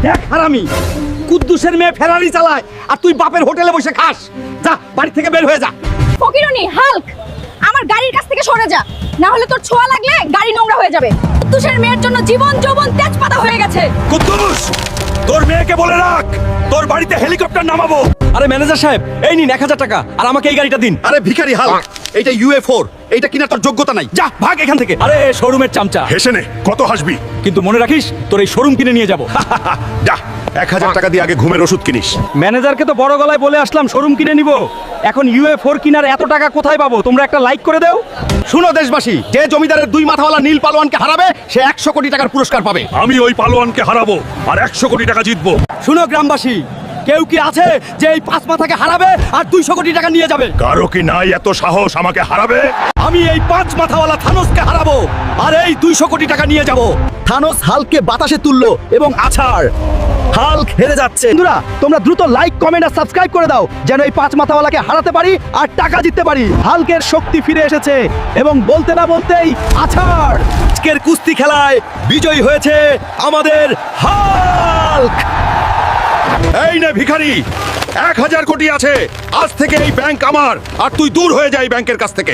দেখ হারামি, কুদ্দুসের মেয়ে ফেরারি চালায় আর তুই বাপের হোটেলে বসে খাস। যা বাড়ি থেকে বের হয়ে যা। ফকিরনি হাল্ক, আমার গাড়ির কাছ থেকে সরে যা, না হলে তোর ছোঁয়া লাগলে গাড়ি নোংরা হয়ে যাবে। কুদ্দুসের মেয়ের জন্য জীবন যৌবন তেজপাতা হয়ে গেছে। কুদ্দুস, তোর মেয়েকে বলে রাখ তোর বাড়িতে হেলিকপ্টার নামাবো। আরে ম্যানেজার সাহেব, এই নিন 1000 টাকা আর আমাকে এই গাড়িটা দিন। আরে ভিখারি হাল্ক, এইটা UA4, এইটা কিনা তোর যোগ্যতা নাই। যা ভাগ এখান থেকে। আরে শোরুমের চামচা, হেসে নে, কত হাসবি? কিন্তু মনে রাখিস তোর এই শোরুম কিনে নিয়ে যাব। যা 1000 টাকা দিয়ে আগে ঘুমের ওষুধ কিনিস। ম্যানেজারকে তো বড় গলায় বলে আসলাম শোরুম কিনে নিব, এখন UA4 কিনার এত টাকা কোথায় পাবো? তোমরা একটা লাইক করে দাও। শুনো দেশবাসী, যে জমিদারের 2 মাথাওয়ালা নীল পালোয়ানকে হারাবে সে 100 কোটি টাকার পুরস্কার পাবে। আমি ওই পালোয়ানকে হারাবো আর 100 কোটি টাকা জিতবো। শুনো গ্রামবাসী, কেউ কি আছে যে এই 5 মাথাকে হারাবে আর 200 কোটি টাকা নিয়ে যাবে? কারো কি নাই এত সাহস আমাকে হারাবে? আমি এই 5 মাথাওয়ালা থানোসকে হারাবো আর এই 200 কোটি টাকা নিয়ে যাব। থানোস হাল্ককে বাতাসে তুললো এবং আছাড়, হাল্ক হেরে যাচ্ছে। বন্ধুরা তোমরা দ্রুত লাইক, কমেন্ট আর সাবস্ক্রাইব করে দাও যেন এই 5 মাথাওয়ালাকে হারাতে পারি আর টাকা জিততে পারি। হাল্কের শক্তি ফিরে এসেছে এবং বলতে না বলতেই আছাড়। আজকের কুস্তি খেলায় বিজয়ী হয়েছে আমাদের হাল্ক। এই নে ভিখারি, 1000 কোটি আছে। আজ থেকে এই ব্যাংক আমার, আর তুই দূর হয়ে যাই ব্যাংকের কাছ থেকে।